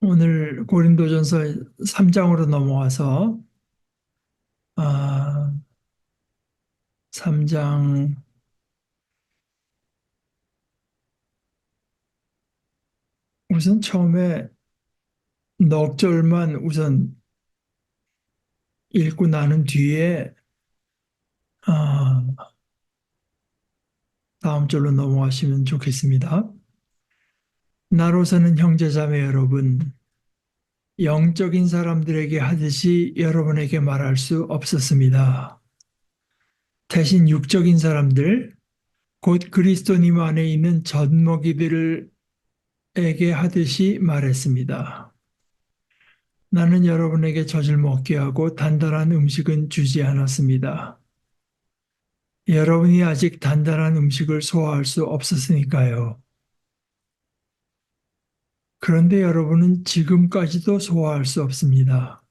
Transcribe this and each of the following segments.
오늘 고린도전서 3장으로 넘어와서 3장 우선 처음에 넉 절만 우선 읽고 나는 뒤에 아, 다음 절로 넘어가시면 좋겠습니다. 나로서는 형제자매 여러분, 영적인 사람들에게 하듯이 여러분에게 말할 수 없었습니다. 대신 육적인 사람들, 곧 그리스도님 안에 있는 젖먹이들에게 하듯이 말했습니다. 나는 여러분에게 젖을 먹게 하고 단단한 음식은 주지 않았습니다. 여러분이 아직 단단한 음식을 소화할 수 없었으니까요. 그런데 여러분은 지금까지도 소화할 수 없습니다.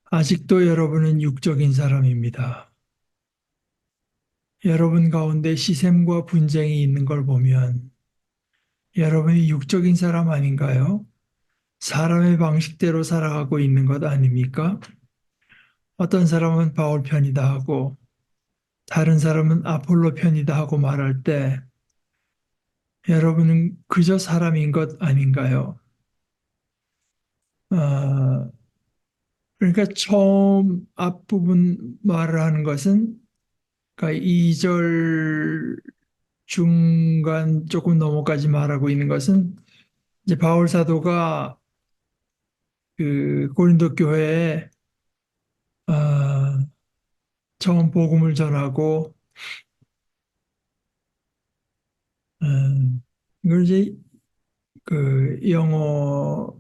아직도 여러분은 육적인 사람입니다. 여러분 가운데 시샘과 분쟁이 있는 걸 보면 여러분이 육적인 사람 아닌가요? 사람의 방식대로 살아가고 있는 것 아닙니까? 어떤 사람은 바울 편이다 하고 다른 사람은 아폴로 편이다 하고 말할 때 여러분은 그저 사람인 것 아닌가요? 아, 그러니까 처음 앞부분 말을 하는 것은 그러니까 2절 중간 조금 넘어까지 말하고 있는 것은 이제 바울 사도가 그 고린도 교회에 아, 처음 복음을 전하고 이걸 이제 그 영어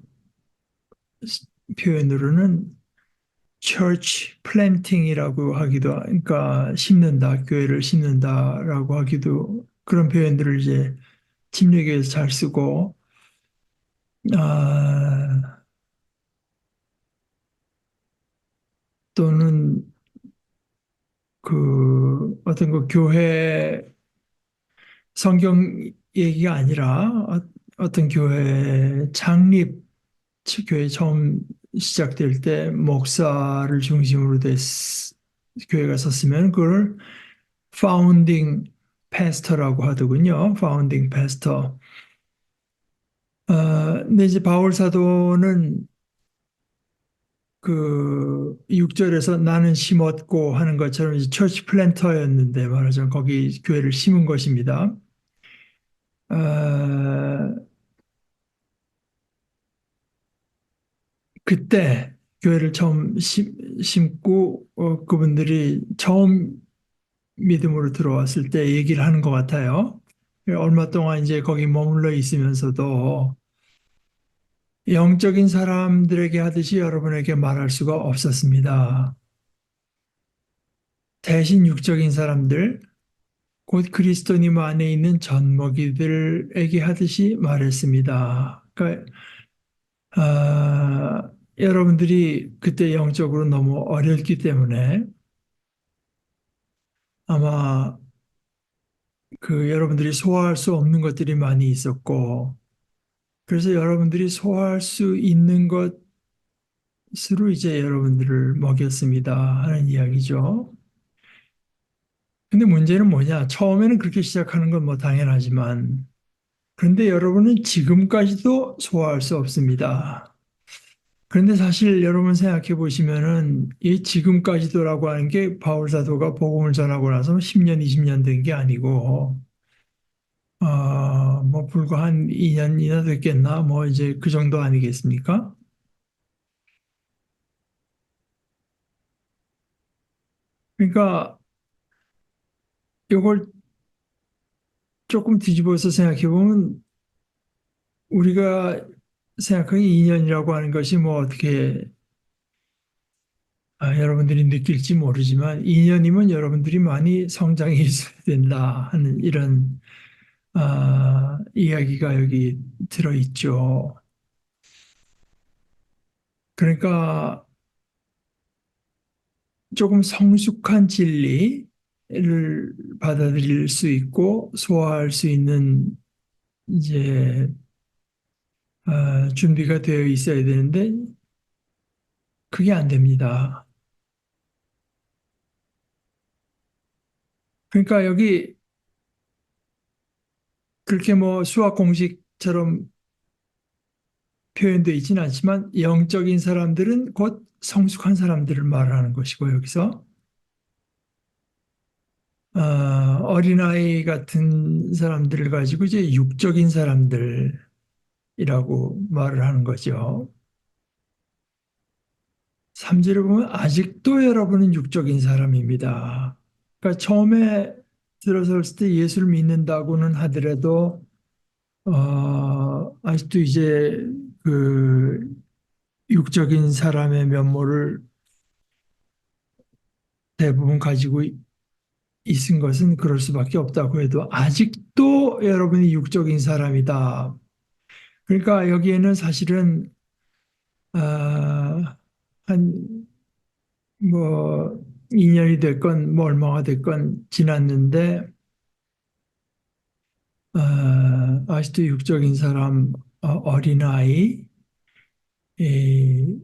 표현으로는 church planting이라고 하기도, 그러니까 심는다, 교회를 심는다라고 하기도 그런 표현들을 이제 침례교에서 잘 쓰고, 아, 또는 그 어떤 그 교회 성경 얘기가 아니라 어떤 교회 창립, 교회 처음 시작될 때 목사를 중심으로 교회가 섰으면 그걸 파운딩 패스터라고 하더군요. 파운딩 패스터. 근데 이제 바울 사도는 그 6절에서 나는 심었고 하는 것처럼 이제 처치 플랜터였는데 말하자면 거기 교회를 심은 것입니다. 어, 그때 교회를 처음 심고 그분들이 처음 믿음으로 들어왔을 때 얘기를 하는 것 같아요. 얼마 동안 이제 거기 머물러 있으면서도 영적인 사람들에게 하듯이 여러분에게 말할 수가 없었습니다. 대신 육적인 사람들, 곧 그리스도님 안에 있는 젖먹이들에게 하듯이 말했습니다. 그러니까 여러분들이 그때 영적으로 너무 어렸기 때문에 아마 그 여러분들이 소화할 수 없는 것들이 많이 있었고, 그래서 여러분들이 소화할 수 있는 것으로 이제 여러분들을 먹였습니다 하는 이야기죠. 근데 문제는 뭐냐? 처음에는 그렇게 시작하는 건 뭐 당연하지만, 그런데 여러분은 지금까지도 소화할 수 없습니다. 그런데 사실 여러분 생각해 보시면은 이 지금까지도라고 하는 게 바울 사도가 복음을 전하고 나서 10년, 20년 된 게 아니고, 뭐 불과 한 2년이나 됐겠나? 뭐 이제 그 정도 아니겠습니까? 그러니까 이걸 조금 뒤집어서 생각해 보면 우리가 생각하기 2년이라고 하는 것이 뭐 어떻게 여러분들이 느낄지 모르지만 2년이면 여러분들이 많이 성장해 있어야 된다 하는 이런 이야기가 여기 들어있죠. 그러니까 조금 성숙한 진리를 받아들일 수 있고 소화할 수 있는 이제 준비가 되어 있어야 되는데 그게 안 됩니다. 그러니까 여기 그렇게 뭐 수학 공식처럼 표현되어 있지는 않지만 영적인 사람들은 곧 성숙한 사람들을 말하는 것이고 여기서 어, 어린아이 같은 사람들을 가지고 이제 육적인 사람들이라고 말을 하는 거죠. 3절에 보면 아직도 여러분은 육적인 사람입니다. 그러니까 처음에 들어섰을 때 예수를 믿는다고는 하더라도 아직도 이제 그 육적인 사람의 면모를 대부분 가지고 있은 것은 그럴 수밖에 없다고 해도 아직도 여러분이 육적인 사람이다. 그러니까 여기에는 사실은 한 뭐 2년이 됐건 뭐 얼마가 됐건 지났는데 아직도 육적인 사람 어린아이 의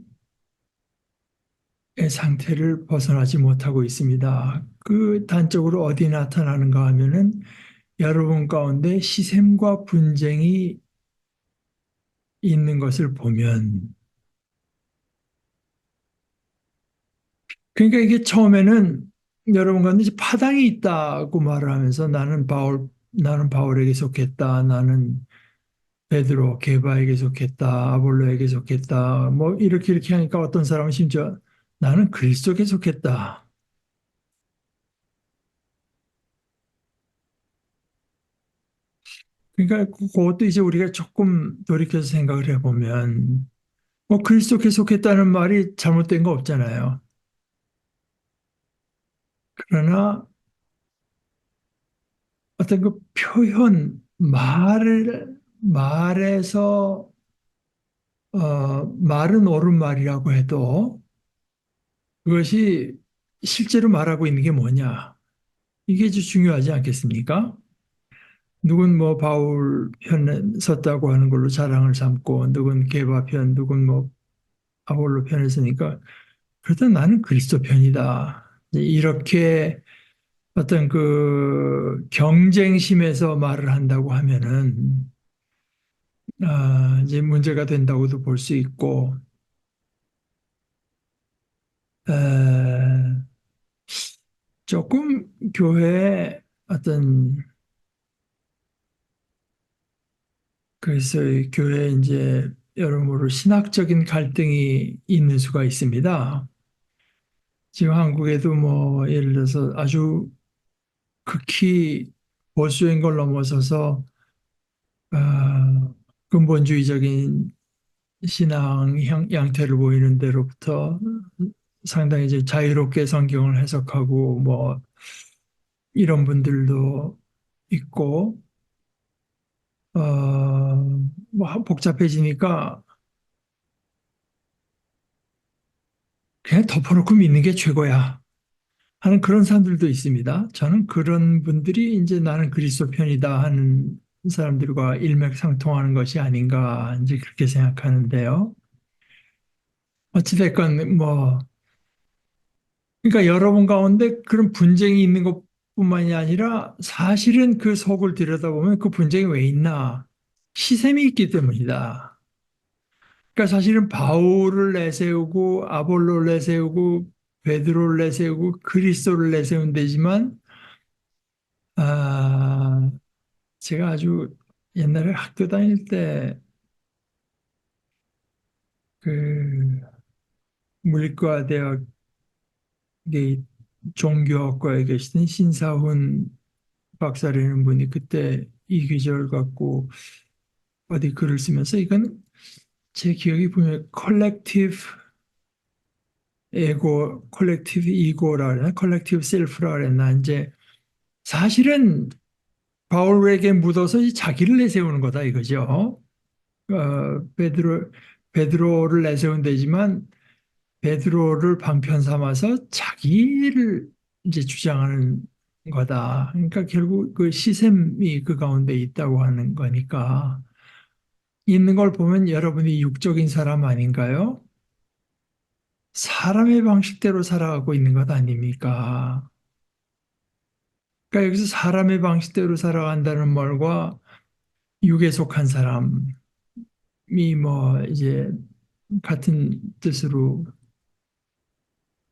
상태를 벗어나지 못하고 있습니다. 그 단적으로 어디 나타나는가 하면은 여러분 가운데 시샘과 분쟁이 있는 것을 보면 그러니까 이게 처음에는 여러분 가운데 이제 파당이 있다고 말을 하면서 나는 바울에게 속했다. 나는 베드로, 게바에게 속했다. 아볼로에게 속했다. 뭐 이렇게 하니까 어떤 사람은 심지어 나는 그리스도에게 속했다. 그러니까 그것도 이제 우리가 조금 돌이켜서 생각을 해보면 뭐 그리스도께 속했다는 말이 잘못된 거 없잖아요. 그러나 어떤 그 표현, 말에서, 말은 옳은 말이라고 해도 그것이 실제로 말하고 있는 게 뭐냐. 이게 아주 중요하지 않겠습니까? 누군 뭐 바울 편에 섰다고 하는 걸로 자랑을 삼고, 누군 게바 편, 누군 뭐 아볼로 편에 서니까, 그래도 나는 그리스도 편이다. 이렇게 어떤 그 경쟁심에서 말을 한다고 하면은, 이제 문제가 된다고도 볼 수 있고, 에, 조금 교회에 어떤, 그래서 교회에 이제 여러모로 신학적인 갈등이 있는 수가 있습니다. 지금 한국에도 뭐 예를 들어서 아주 극히 보수인 걸 넘어서서, 근본주의적인 신앙 양태를 보이는 데로부터 상당히 이제 자유롭게 성경을 해석하고 뭐 이런 분들도 있고 뭐 복잡해지니까 그냥 덮어놓고 믿는 게 최고야 하는 그런 사람들도 있습니다. 저는 그런 분들이 이제 나는 그리스도 편이다 하는 사람들과 일맥상통하는 것이 아닌가 이제 그렇게 생각하는데요. 어찌됐건 뭐 그러니까 여러분 가운데 그런 분쟁이 있는 것뿐만이 아니라 사실은 그 속을 들여다보면 그 분쟁이 왜 있나? 시샘이 있기 때문이다. 그러니까 사실은 바울을 내세우고 아볼로를 내세우고 베드로를 내세우고 그리스도를 내세운 데지만 아, 제가 아주 옛날에 학교 다닐 때 그 물리과대학의 종교학과에 계시던 신사훈 박사라는 분이 그때 이 귀절 갖고 어디 글을 쓰면서 이건 제 기억이 보면 컬렉티브 이고라 그러나 컬렉티브 셀프라 그랬나 이제 사실은 바울에게 묻어서 이 자기를 내세우는 거다 이거죠. 베드로를 내세운 데지만 베드로를 방편 삼아서 자기를 이제 주장하는 거다. 그러니까 결국 그 시샘이 그 가운데 있다고 하는 거니까 있는 걸 보면 여러분이 육적인 사람 아닌가요? 사람의 방식대로 살아가고 있는 것 아닙니까? 그러니까 여기서 사람의 방식대로 살아간다는 말과 육에 속한 사람이 뭐 이제 같은 뜻으로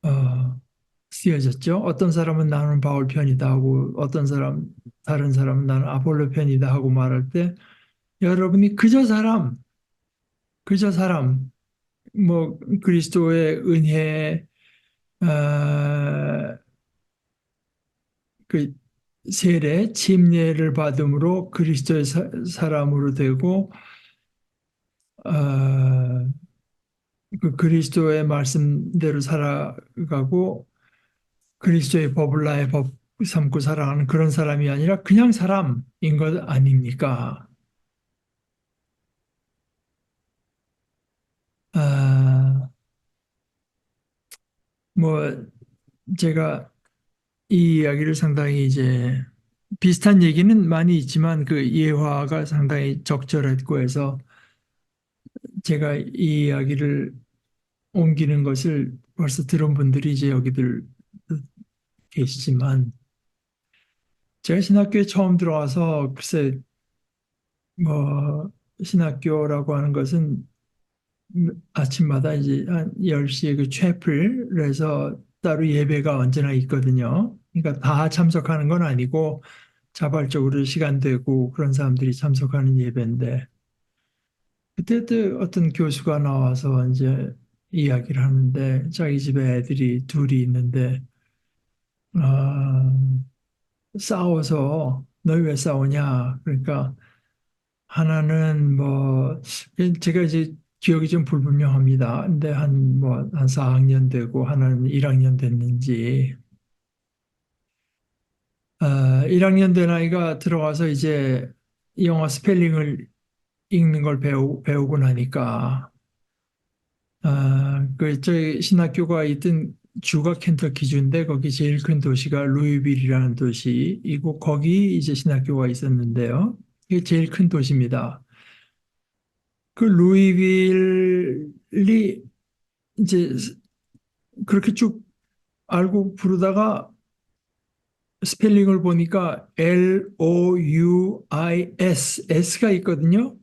어, 쓰여졌죠. 어떤 사람은 나는 바울 편이다 하고 다른 사람은 나는 아볼로 편이다 하고 말할 때 여러분이 그저 사람, 뭐 그리스도의 은혜, 어, 그 세례, 침례를 받음으로 그리스도의 사람으로 되고 어, 그 그리스도의 말씀대로 살아가고 그리스도의 법을 나의 법 삼고 살아가는 그런 사람이 아니라 그냥 사람인 것 아닙니까? 아, 뭐 제가 이 이야기를 상당히 이제 비슷한 얘기는 많이 있지만 그 예화가 상당히 적절했고 해서 제가 이 이야기를 옮기는 것을 벌써 들은 분들이 이제 여기들 계시지만 제가 신학교에 처음 들어와서 글쎄 뭐 신학교라고 하는 것은 아침마다 이제 한 10시에 그 채플에서 따로 예배가 언제나 있거든요. 그러니까 다 참석하는 건 아니고 자발적으로 시간 되고 그런 사람들이 참석하는 예배인데 그때 또 어떤 교수가 나와서 이제 이야기를 하는데 자기 집에 애들이 둘이 있는데 아, 싸워서 너희 왜 싸우냐? 그러니까 하나는 뭐 제가 이제 기억이 좀 불분명합니다. 근데 한 4학년 되고 하나는 1학년 됐는지 1학년 된 아이가 들어가서 이제 영어 스펠링을 읽는 걸 배우고 나니까 그 저희 신학교가 있던 주가 켄터키주인데 거기 제일 큰 도시가 루이빌이라는 도시이고 거기 이제 신학교가 있었는데요. 이게 제일 큰 도시입니다. 그 루이빌이 이제 그렇게 쭉 알고 부르다가 스펠링을 보니까 Louis, S가 있거든요.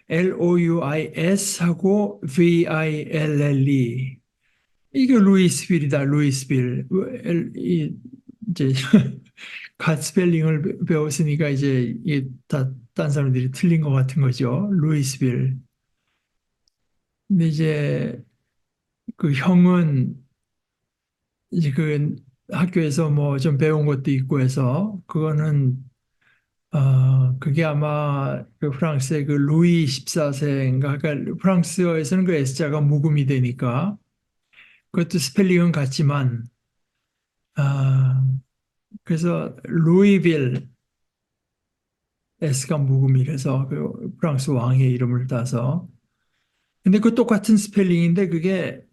Louis 하고 Ville. 이게 루이스빌이다, 루이스빌. 이제 갓 스펠링을 배웠으니까 이제 이게 딴 사람들이 틀린 것 같은 거죠. 루이스빌. 근데 이제 그 형은 이제 그 학교에서 뭐 좀 배운 것도 있고 해서 그거는 그게 아마 그 프랑스의 그 루이 14세인가 그러니까 프랑스어에서는 그 S자가 묵음이 되니까 그것도 스펠링은 같지만 아 그래서 루이빌 S가 묵음이라서 그 프랑스 왕의 이름을 따서 근데 그 똑같은 스펠링인데 그게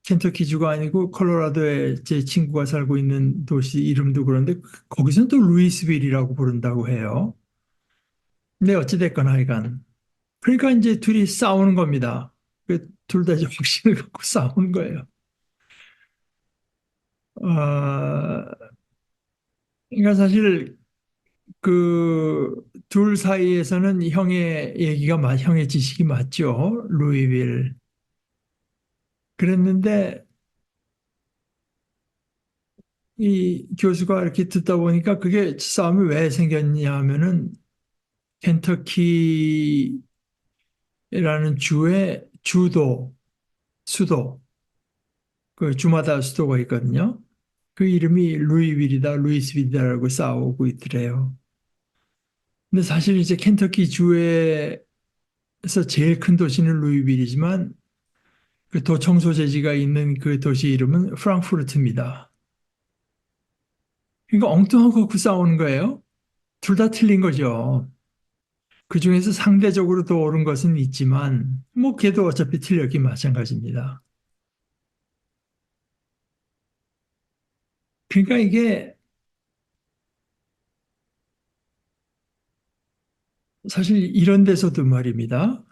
켄터키주가 아니고 콜로라도에 제 친구가 살고 있는 도시 이름도 그런데 거기서는 또 루이스빌이라고 부른다고 해요. 근데 어찌됐건 하여간. 그러니까 이제 둘이 싸우는 겁니다. 둘 다 정신을 갖고 싸우는 거예요. 그러니까 사실 그 둘 사이에서는 형의 지식이 맞죠. 루이빌. 그랬는데 이 교수가 이렇게 듣다 보니까 그게 싸움이 왜 생겼냐 하면은 켄터키라는 주의 수도, 그 주마다 수도가 있거든요. 그 이름이 루이빌이다, 루이스빌이다라고 싸우고 있더래요. 근데 사실 이제 켄터키 주에서 제일 큰 도시는 루이빌이지만 그 도청 소재지가 있는 그 도시 이름은 프랑크푸르트입니다. 그러니까 엉뚱한 거 갖고 싸우는 거예요. 둘 다 틀린 거죠. 그 중에서 상대적으로 더 옳은 것은 있지만 뭐 걔도 어차피 틀렸기 마찬가지입니다. 그러니까 이게 사실 이런 데서도 말입니다.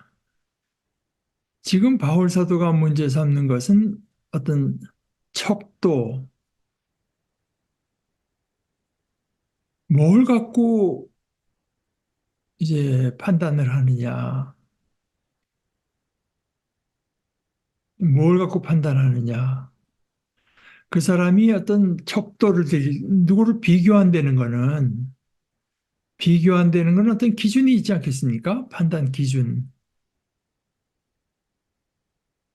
지금 바울 사도가 문제 삼는 것은 어떤 척도, 뭘 갖고 이제 판단을 하느냐, 뭘 갖고 판단하느냐. 그 사람이 어떤 척도를 누구를 비교한다는 거는 어떤 기준이 있지 않겠습니까? 판단 기준.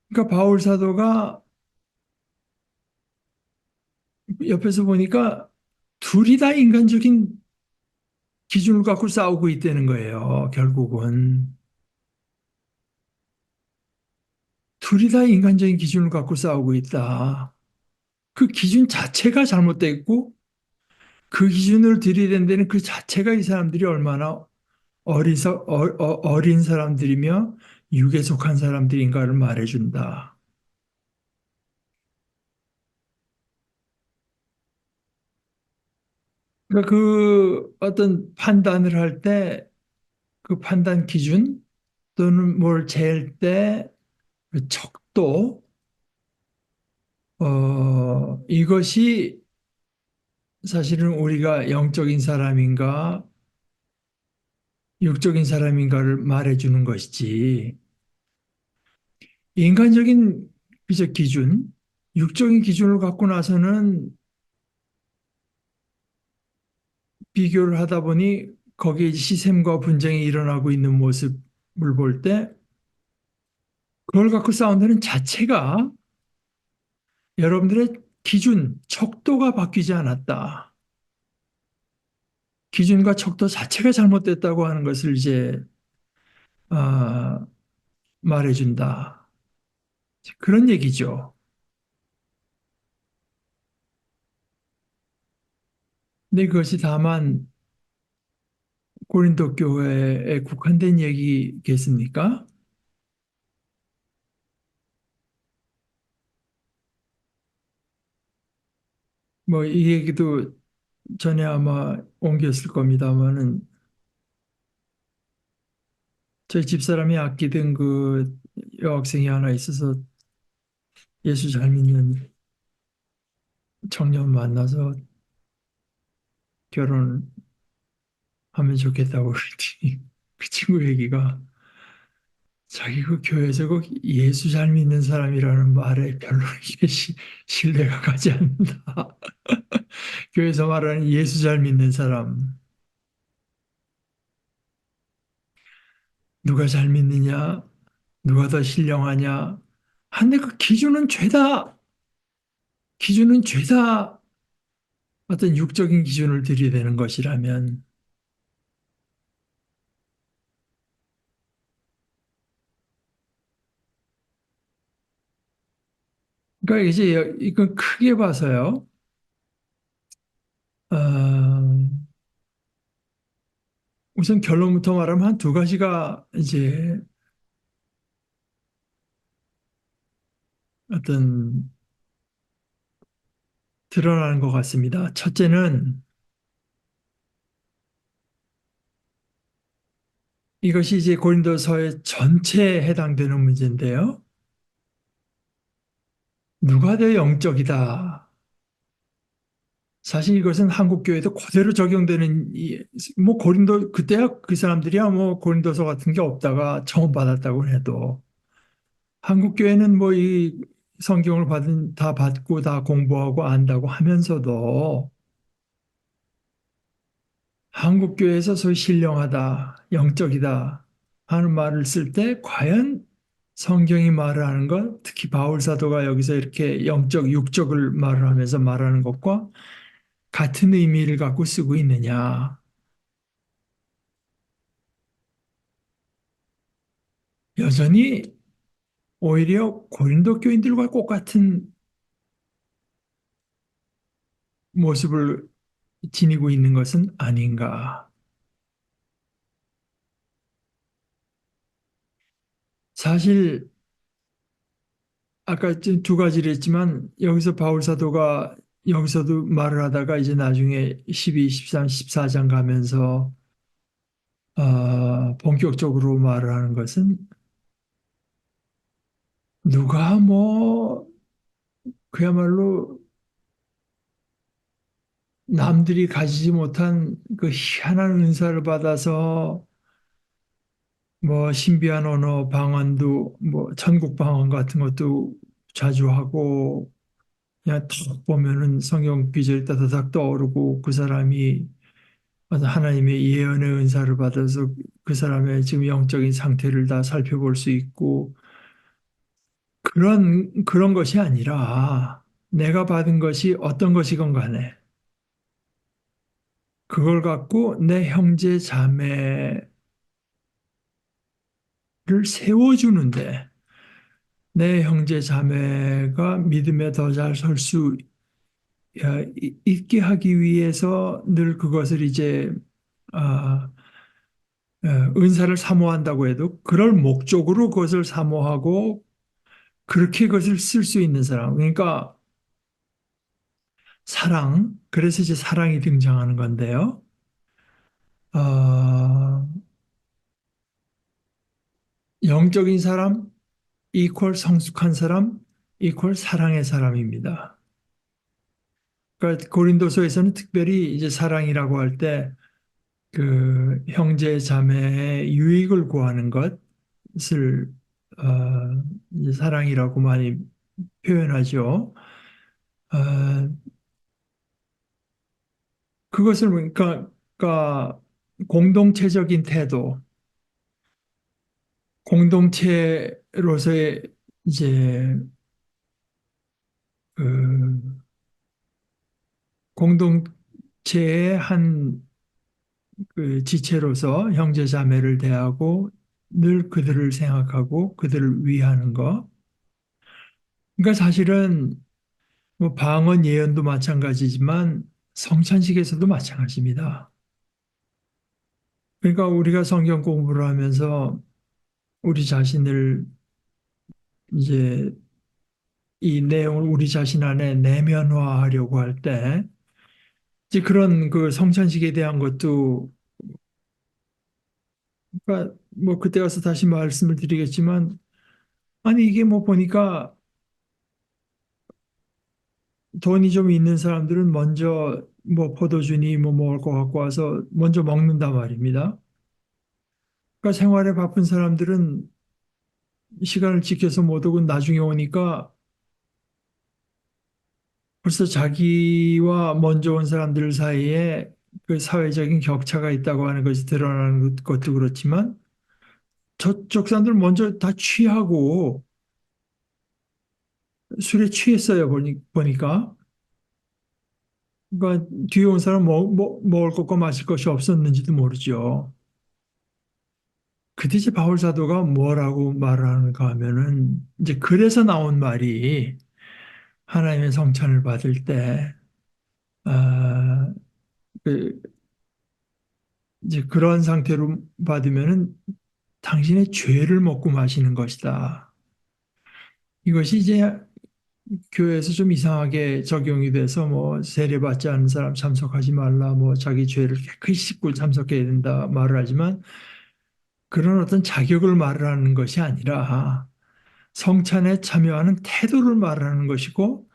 그러니까 바울 사도가 옆에서 보니까 둘이 다 인간적인 기준을 갖고 싸우고 있다는 거예요. 결국은 둘이 다 인간적인 기준을 갖고 싸우고 있다. 그 기준 자체가 잘못됐고 그 기준을 들이댄다는 그 자체가 이 사람들이 얼마나 어린 사람들이며 육에 속한 사람들인가를 말해준다. 그러니까 그 어떤 판단을 할 때 그 판단 기준 또는 뭘 잴 때 그 척도 이것이 사실은 우리가 영적인 사람인가 육적인 사람인가를 말해주는 것이지 인간적인 비적 기준, 육적인 기준을 갖고 나서는 비교를 하다 보니 거기에 시샘과 분쟁이 일어나고 있는 모습을 볼 때 그걸 갖고 싸운다는 자체가 여러분들의 기준, 척도가 바뀌지 않았다. 기준과 척도 자체가 잘못됐다고 하는 것을 이제 아, 말해준다. 그런 얘기죠. 근데 그것이 다만 고린도 교회에 국한된 얘기겠습니까? 뭐 이 얘기도 전에 아마 옮겼을 겁니다만은 저희 집사람이 아끼던 그 여학생이 하나 있어서 예수 잘 믿는 청년 만나서 결혼하면 좋겠다고 그랬더니 그 친구 얘기가 자기 그 교회에서 그 예수 잘 믿는 사람이라는 말에 별로 이게 신뢰가 가지 않는다. 교회에서 말하는 예수 잘 믿는 사람 누가 잘 믿느냐? 누가 더 신령하냐? 한데 그 기준은 죄다 어떤 육적인 기준을 들이대는 것이라면 그러니까 이제 이건 크게 봐서요. 어, 우선 결론부터 말하면 한 두 가지가 이제 어떤 드러나는 것 같습니다. 첫째는 이것이 이제 고린도서의 전체에 해당되는 문제인데요. 누가 더 영적이다. 사실 이것은 한국 교회도 그대로 적용되는 뭐 고린도 그때야 그 사람들이야 뭐 고린도서 같은 게 없다가 처음 받았다고 해도 한국 교회는 뭐 이 성경을 다 받고 다 공부하고 안다고 하면서도 한국 교회에서 소위 신령하다, 영적이다 하는 말을 쓸 때 과연 성경이 말을 하는 것, 특히 바울 사도가 여기서 이렇게 영적, 육적을 말을 하면서 말하는 것과 같은 의미를 갖고 쓰고 있느냐. 여전히 오히려 고린도 교인들과 똑같은 모습을 지니고 있는 것은 아닌가. 사실 아까 두 가지를 했지만 여기서 바울 사도가 여기서도 말을 하다가 이제 나중에 12, 13, 14장 가면서 본격적으로 말을 하는 것은 누가 뭐 그야말로 남들이 가지지 못한 그 희한한 은사를 받아서 뭐 신비한 언어 방언도 뭐 천국 방언 같은 것도 자주 하고 그냥 탁 보면은 성경 구절이 따다닥 떠오르고 그 사람이 어떤 하나님의 예언의 은사를 받아서 그 사람의 지금 영적인 상태를 다 살펴볼 수 있고 그런 것이 아니라 내가 받은 것이 어떤 것이건 간에 그걸 갖고 내 형제 자매를 세워주는데 내 형제 자매가 믿음에 더 잘 설 수 있게 하기 위해서 늘 그것을 이제 아, 은사를 사모한다고 해도 그럴 목적으로 그것을 사모하고 그렇게 그것을 쓸 수 있는 사람. 그러니까 사랑, 그래서 이제 사랑이 등장하는 건데요. 어, 영적인 사람 이퀄 성숙한 사람 이퀄 사랑의 사람입니다. 그러니까 고린도서에서는 특별히 이제 사랑이라고 할 때 그 형제 자매의 유익을 구하는 것을 이제 사랑이라고 많이 표현하죠. 어, 그것을 그러니까 공동체적인 태도, 공동체로서의 이제 그 공동체의 한 그 지체로서 형제 자매를 대하고 늘 그들을 생각하고 그들을 위하는 것. 그러니까 사실은 뭐 방언 예언도 마찬가지지만 성찬식에서도 마찬가지입니다. 그러니까 우리가 성경 공부를 하면서 우리 자신을 이제 이 내용을 우리 자신 안에 내면화하려고 할 때 이제 그런 그 성찬식에 대한 것도 그러니까 뭐 그때 가서 다시 말씀을 드리겠지만 아니 이게 뭐 보니까 돈이 좀 있는 사람들은 먼저 뭐 포도주니 뭐 먹을 거 갖고 와서 먼저 먹는단 말입니다. 그러니까 생활에 바쁜 사람들은 시간을 지켜서 못 오고 나중에 오니까 벌써 자기와 먼저 온 사람들 사이에 그 사회적인 격차가 있다고 하는 것이 드러나는 것도 그렇지만 저쪽 사람들 먼저 다 취하고 술에 취했어요 보니까 그러니까 뒤에 온 사람 먹을 것과 마실 것이 없었는지도 모르죠. 그때 이제 바울 사도가 뭐라고 말을 하는가 하면은 이제 그래서 나온 말이 하나님의 성찬을 받을 때 아, 그 이제 그런 상태로 받으면은 당신의 죄를 먹고 마시는 것이다. 이것이 이제 교회에서 좀 이상하게 적용이 돼서 뭐 세례받지 않은 사람 참석하지 말라, 뭐 자기 죄를 깨끗이 씻고 참석해야 된다 말을 하지만 그런 어떤 자격을 말을 하는 것이 아니라 성찬에 참여하는 태도를 말하는 것이고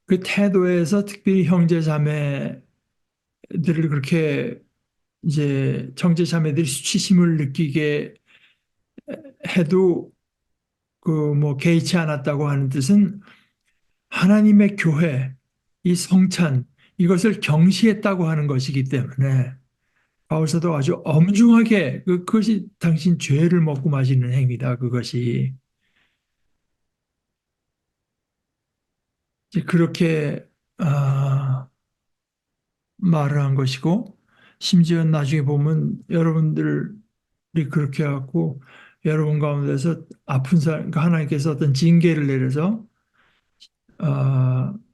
그 태도에서 특별히 형제 자매들을 그렇게 이제 형제 자매들이 수치심을 느끼게 해도 그 뭐 개의치 않았다고 하는 뜻은 하나님의 교회, 이 성찬 이것을 경시했다고 하는 것이기 때문에 바울사도 아주 엄중하게 그것이 당신 죄를 먹고 마시는 행위다. 그것이 이제 그렇게 말을 한 것이고 심지어 나중에 보면 여러분들이 그렇게 해갖고 여러분 가운데서 아픈 사람, 그러니까 하나님께서 어떤 징계를 내려서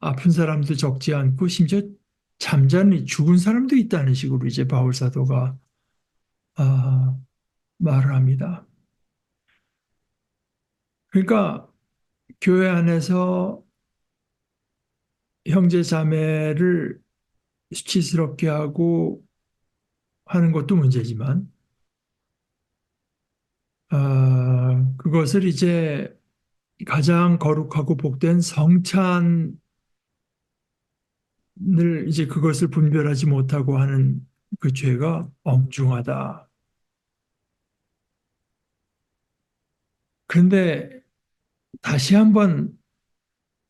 아픈 사람도 적지 않고 심지어 잠자는 죽은 사람도 있다는 식으로 이제 바울 사도가 아, 말을 합니다. 그러니까 교회 안에서 형제 자매를 수치스럽게 하고 하는 것도 문제지만 그것을 이제 가장 거룩하고 복된 성찬을 이제 그것을 분별하지 못하고 하는 그 죄가 엄중하다. 그런데 다시 한번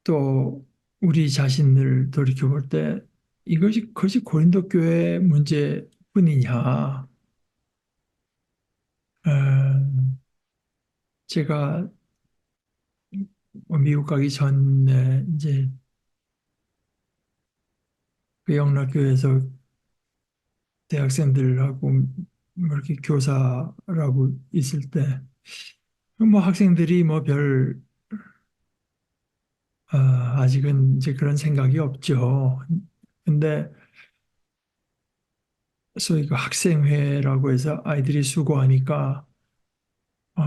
또 우리 자신을 돌이켜 볼 때 그것이 고린도 교회 문제뿐이냐? 어, 제가 미국 가기 전에 이제 그 영락교회에서 대학생들하고 뭐 이렇게 교사라고 있을 때, 뭐 학생들이 뭐 아직은 이제 그런 생각이 없죠. 근데 소위 그 학생회라고 해서 아이들이 수고하니까, 어,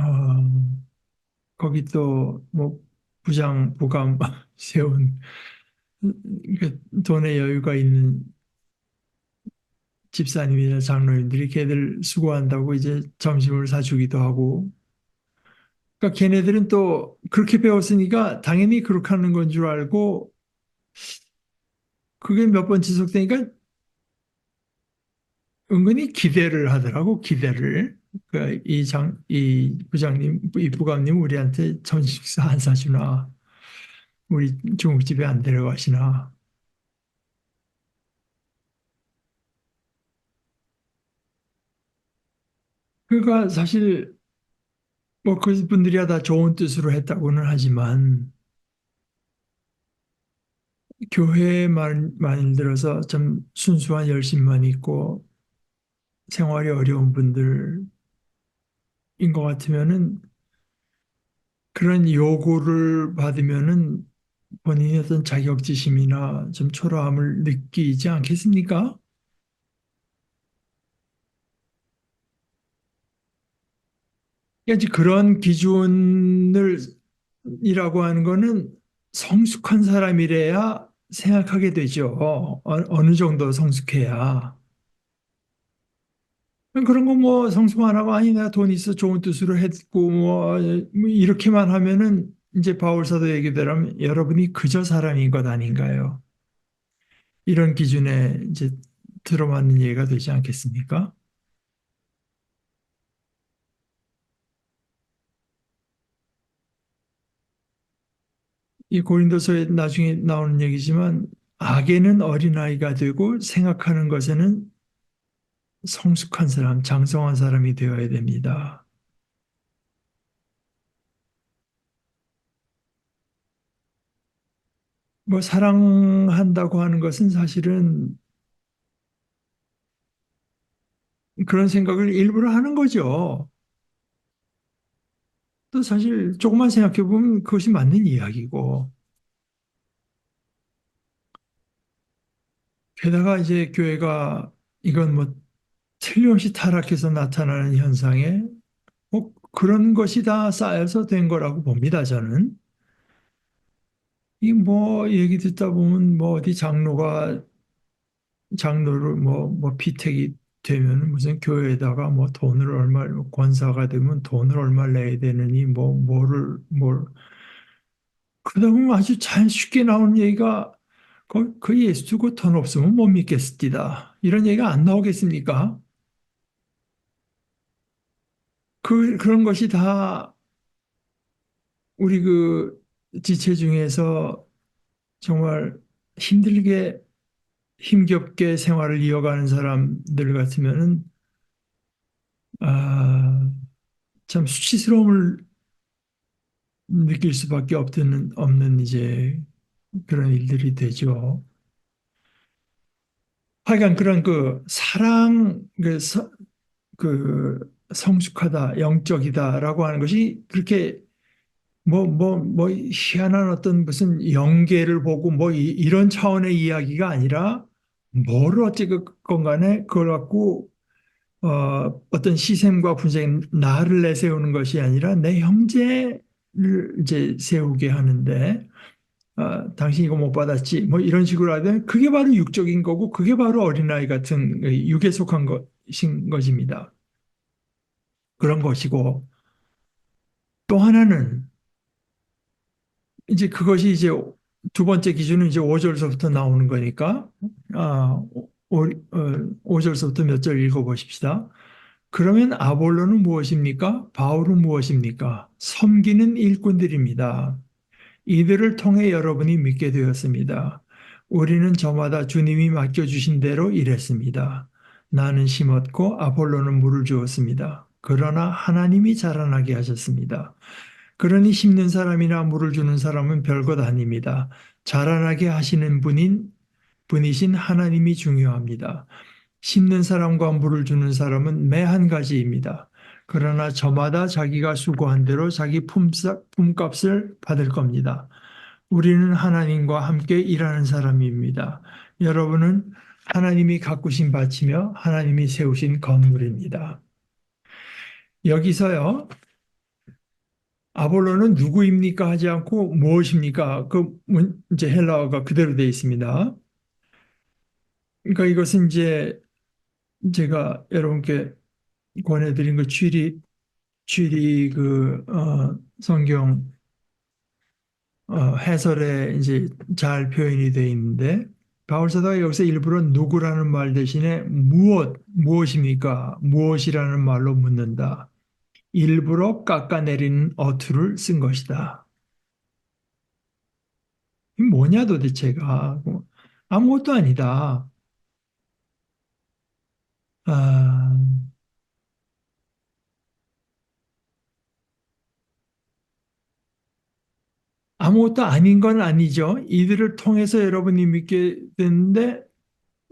거기 또 뭐 부장, 부감 세운 그 돈의 여유가 있는 집사님이나 장로님들이 걔들 수고한다고 이제 점심을 사주기도 하고, 그러니까 걔네들은 또 그렇게 배웠으니까 당연히 그렇게 하는 건 줄 알고 그게 몇 번 지속되니까 은근히 기대를 하더라고, 기대를. 이 부장님, 이 부감님 우리한테 점심 식사 안 사주나, 우리 중국집에 안 데려가시나. 그러니까 사실 뭐 그분들이야 다 좋은 뜻으로 했다고는 하지만 교회만 들어서 좀 순수한 열심만 있고 생활이 어려운 분들인 것 같으면은 그런 요구를 받으면은 본인의 어떤 자격지심이나 좀 초라함을 느끼지 않겠습니까? 그러니까 이제 그런 기준을 이라고 하는 거는 성숙한 사람이래야 생각하게 되죠. 어느 정도 성숙해야. 그런 거 뭐 성숙 안 하고 아니 내가 돈 있어 좋은 뜻으로 했고 뭐 이렇게만 하면은 이제 바울 사도 얘기대로면 여러분이 그저 사람인 것 아닌가요? 이런 기준에 이제 들어맞는 예가 되지 않겠습니까? 이 고린도서에 나중에 나오는 얘기지만 악에는 어린아이가 되고 생각하는 것에는 성숙한 사람, 장성한 사람이 되어야 됩니다. 뭐 사랑한다고 하는 것은 사실은 그런 생각을 일부러 하는 거죠. 또 사실 조금만 생각해 보면 그것이 맞는 이야기고. 게다가 이제 교회가 이건 뭐 틀림없이 타락해서 나타나는 현상에 뭐 그런 것이 다 쌓여서 된 거라고 봅니다, 저는. 이 뭐 얘기 듣다 보면 뭐 어디 장로를 뭐 피택이 되면 무슨 교회에다가 뭐 돈을 얼마 권사가 되면 돈을 얼마 내야 되느니 뭐 뭘 그러다 보면 아주 잘 쉽게 나오는 얘기가 그 예수 두고 돈 없으면 못 믿겠습니다. 이런 얘기가 안 나오겠습니까? 그런 것이 다 우리 그 지체 중에서 정말 힘들게 힘겹게 생활을 이어가는 사람들 같으면은 아, 참 수치스러움을 느낄 수밖에 없는 이제 그런 일들이 되죠. 하여간 그런 그 사랑, 그 성숙하다, 영적이다라고 하는 것이 그렇게 뭐 희한한 어떤 무슨 영계를 보고 뭐 이런 차원의 이야기가 아니라 뭘 어찌건 간에 그걸 갖고 어떤 시샘과 분쟁, 나를 내세우는 것이 아니라 내 형제를 이제 세우게 하는데 당신 이거 못 받았지. 뭐 이런 식으로 하면 그게 바로 육적인 거고 그게 바로 어린아이 같은 육에 속한 것인 것입니다. 그런 것이고 또 하나는 이제 그것이 이제 두 번째 기준은 이제 5절서부터 나오는 거니까 아, 5절서부터 몇 절 읽어보십시다. 그러면 아볼로는 무엇입니까? 바울은 무엇입니까? 섬기는 일꾼들입니다. 이들을 통해 여러분이 믿게 되었습니다. 우리는 저마다 주님이 맡겨주신 대로 일했습니다. 나는 심었고 아볼로는 물을 주었습니다. 그러나 하나님이 자라나게 하셨습니다. 그러니 심는 사람이나 물을 주는 사람은 별것 아닙니다. 자라나게 하시는 분이신 하나님이 중요합니다. 심는 사람과 물을 주는 사람은 매 한 가지입니다. 그러나 저마다 자기가 수고한 대로 자기 품값을 받을 겁니다. 우리는 하나님과 함께 일하는 사람입니다. 여러분은 하나님이 가꾸신 밭이며 하나님이 세우신 건물입니다. 여기서요, 아볼로는 누구입니까 하지 않고 무엇입니까? 이제 헬라어가 그대로 되어 있습니다. 그러니까 이것은 이제 제가 여러분께 권해드린 그 성경 해설에 이제 잘 표현이 되어 있는데 바울 사도가 여기서 일부러 누구라는 말 대신에 무엇입니까? 무엇이라는 말로 묻는다. 일부러 깎아내리는 어투를 쓴 것이다. 이 뭐냐 도대체가 아무것도 아니다. 아, 아무것도 아닌 건 아니죠. 이들을 통해서 여러분이 믿게 됐는데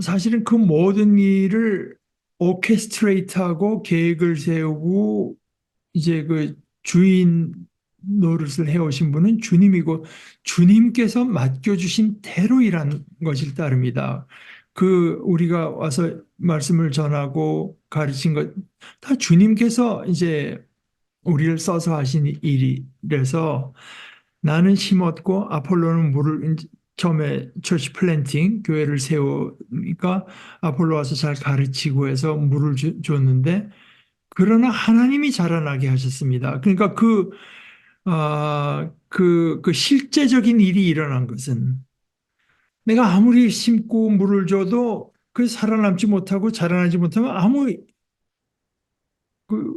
사실은 그 모든 일을 오케스트레이트하고 계획을 세우고 이제 그 주인 노릇을 해오신 분은 주님이고 주님께서 맡겨주신 대로 일한 것일 따릅니다. 우리가 와서 말씀을 전하고 가르친 것 다 주님께서 이제 우리를 써서 하신 일이라서 나는 심었고 아폴로는 물을 처음에 처치 플랜팅 교회를 세우니까 아폴로 와서 잘 가르치고 해서 물을 줬는데 그러나 하나님이 자라나게 하셨습니다. 그러니까 그 실제적인 일이 일어난 것은 내가 아무리 심고 물을 줘도 그 살아남지 못하고 자라나지 못하면 그,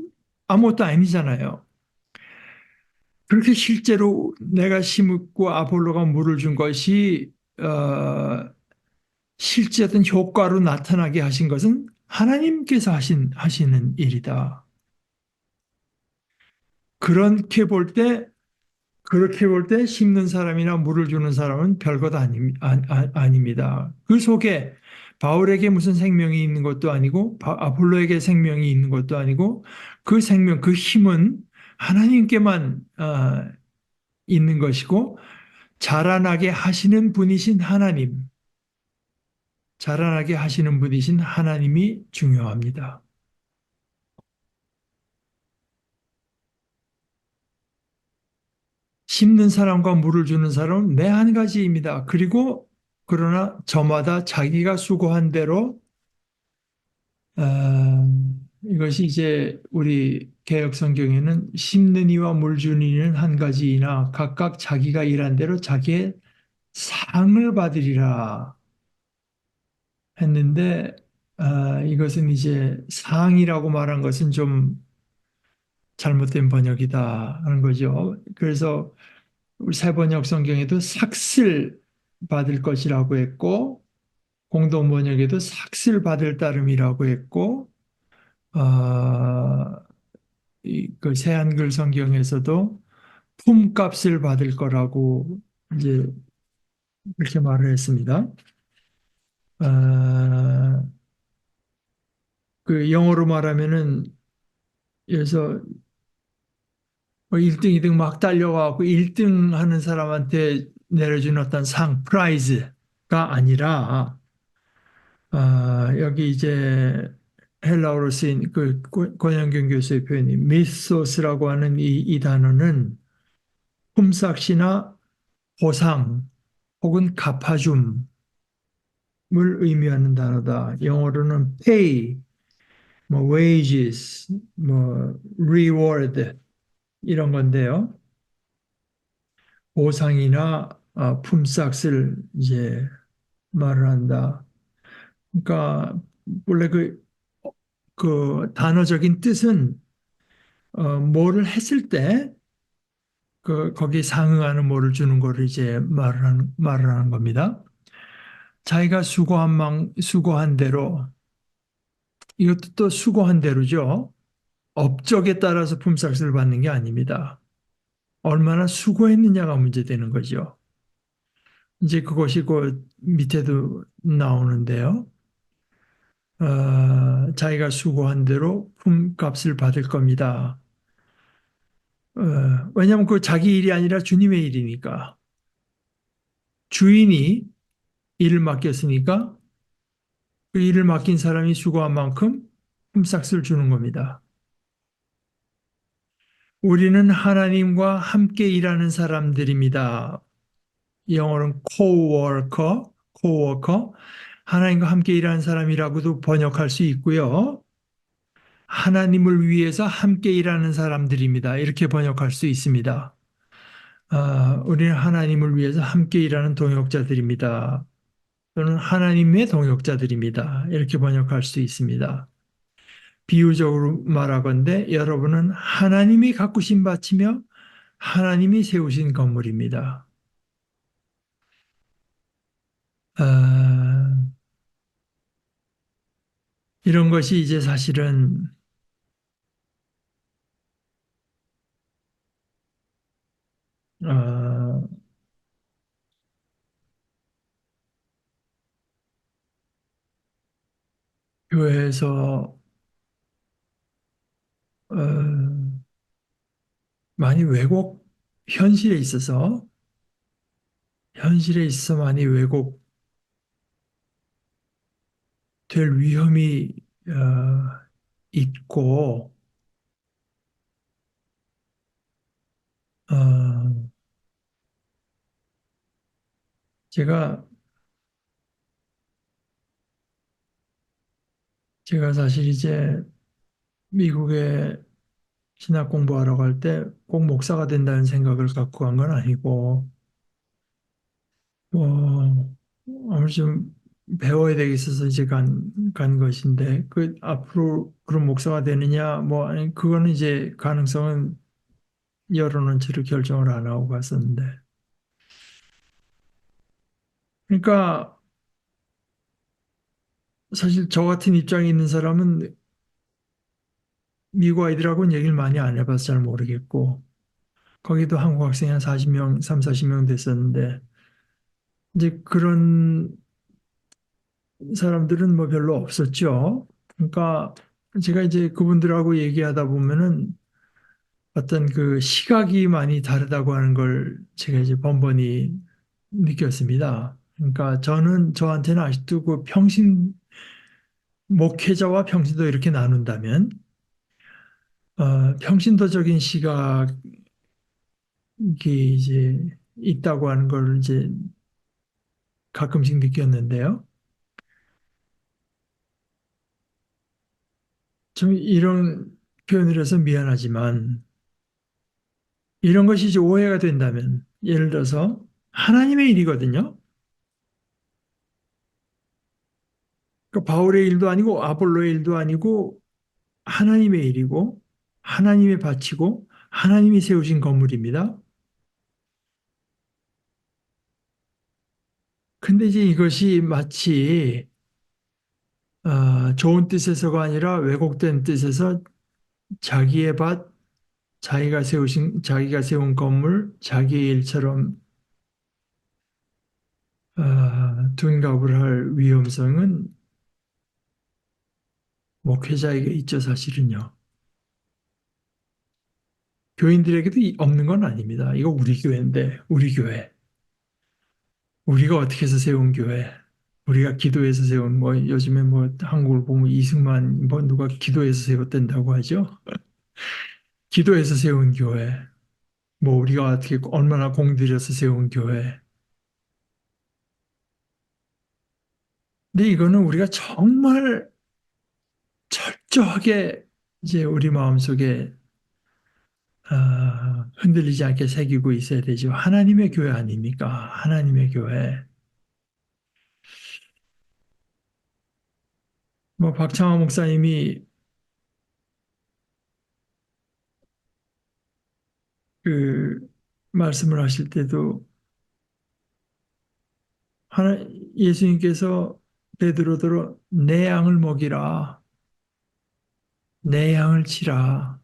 아무것도 아니잖아요. 그렇게 실제로 내가 심고 아폴로가 물을 준 것이 실제 어떤 효과로 나타나게 하신 것은 하나님께서 하시는 일이다. 그렇게 볼 때, 그렇게 볼 때 심는 사람이나 물을 주는 사람은 별것 아닙니다. 그 속에 바울에게 무슨 생명이 있는 것도 아니고, 아폴로에게 생명이 있는 것도 아니고, 그 생명, 그 힘은 하나님께만 있는 것이고, 자라나게 하시는 분이신 하나님, 자라나게 하시는 분이신 하나님이 중요합니다. 심는 사람과 물을 주는 사람은 매 한 가지입니다. 그러나 저마다 자기가 수고한 대로 이것이 이제 우리 개역 성경에는 심는 이와 물 주는 이는 한 가지이나 각각 자기가 일한 대로 자기의 상을 받으리라 했는데 이것은 이제 상이라고 말한 것은 좀 잘못된 번역이다 하는 거죠. 그래서 우리 새번역 성경에도 삭슬 받을 것이라고 했고 공동 번역에도 삭슬 받을 따름이라고 했고 그 새한글 성경에서도 품값을 받을 거라고 이제 그렇게 말을 했습니다. 어, 그 영어로 말하면은 그래서 1등, 2등 막 달려가고 1등 하는 사람한테 내려준 어떤 프라이즈가 아니라 여기 이제 헬라어로 쓰인 그 권영경 교수의 표현이 미소스라고 하는 이 단어는 품삯이나 보상 혹은 갚아줌을 의미하는 단어다. 영어로는 pay, 뭐 wages, 뭐 reward 이런 건데요. 보상이나 품삯을 이제 말을 한다. 그러니까 원래 그 단어적인 뜻은 뭐를 했을 때 거기에 상응하는 뭐를 주는 거를 이제 말을 하는 겁니다. 자기가 수고한 대로 이것도 또 수고한 대로죠. 업적에 따라서 품삯을 받는 게 아닙니다. 얼마나 수고했느냐가 문제되는 거죠. 이제 그것이 그 밑에도 나오는데요. 자기가 수고한 대로 품값을 받을 겁니다. 왜냐하면 그 자기 일이 아니라 주님의 일이니까. 주인이 일을 맡겼으니까 그 일을 맡긴 사람이 수고한 만큼 품삯을 주는 겁니다. 우리는 하나님과 함께 일하는 사람들입니다. 영어로는 coworker. 하나님과 함께 일하는 사람이라고도 번역할 수 있고요. 하나님을 위해서 함께 일하는 사람들입니다. 이렇게 번역할 수 있습니다. 우리는 하나님을 위해서 함께 일하는 동역자들입니다. 또는 하나님의 동역자들입니다. 이렇게 번역할 수 있습니다. 비유적으로 말하건대 여러분은 하나님이 가꾸신 밭이며 하나님이 세우신 건물입니다. 아, 이런 것이 이제 사실은 어, 교회에서 어, 많이 현실에 있어서 현실에 있어서 많이 왜곡될 위험이 있고 어, 제가 제가 사실 이제 미국에 신학 공부하러 갈 때 꼭 목사가 된다는 생각을 갖고 간 건 아니고 뭐 아무래도 좀 배워야 되겠어서 이제 간 것인데 그 앞으로 그런 목사가 되느냐 뭐 아니 그거는 이제 가능성은 열어놓은 채로 결정을 안 하고 갔었는데 그러니까 사실 저 같은 입장에 있는 사람은 미국 아이들하고는 얘기를 많이 안 해봐서 잘 모르겠고 거기도 한국 학생이 한 40명, 3, 40명 됐었는데 이제 그런 사람들은 뭐 별로 없었죠. 그러니까 제가 이제 그분들하고 얘기하다 보면은 어떤 그 시각이 많이 다르다고 하는 걸 제가 이제 번번이 느꼈습니다. 그러니까 저한테는 아직도 그 목회자와 평신도 이렇게 나눈다면, 평신도적인 시각이 이제 있다고 하는 걸 이제 가끔씩 느꼈는데요. 좀 이런 표현을 해서 미안하지만, 이런 것이 이제 오해가 된다면, 예를 들어서 하나님의 일이거든요. 그 바울의 일도 아니고 아볼로의 일도 아니고 하나님의 일이고 하나님의 밭이고 하나님이 세우신 건물입니다. 근데 이제 이것이 마치 좋은 뜻에서가 아니라 왜곡된 뜻에서 자기의 밭, 자기가 세운 건물, 자기의 일처럼 둔갑을 할 위험성은 목회자에게 있죠, 사실은요. 교인들에게도 없는 건 아닙니다. 이거 우리 교회인데, 우리 교회. 우리가 어떻게 해서 세운 교회? 우리가 기도해서 세운 뭐 요즘에 뭐 한국을 보면 이승만 뭐 누가 기도해서 세웠댄다고 하죠. 기도해서 세운 교회. 뭐 우리가 어떻게 얼마나 공들여서 세운 교회. 근데 이거는 우리가 정말 철저하게 이제 우리 마음속에 흔들리지 않게 새기고 있어야 되죠. 하나님의 교회 아닙니까? 하나님의 교회. 뭐 박창호 목사님이 그 말씀을 하실 때도 하나 예수님께서 베드로더러 내 양을 먹이라, 내 양을 치라.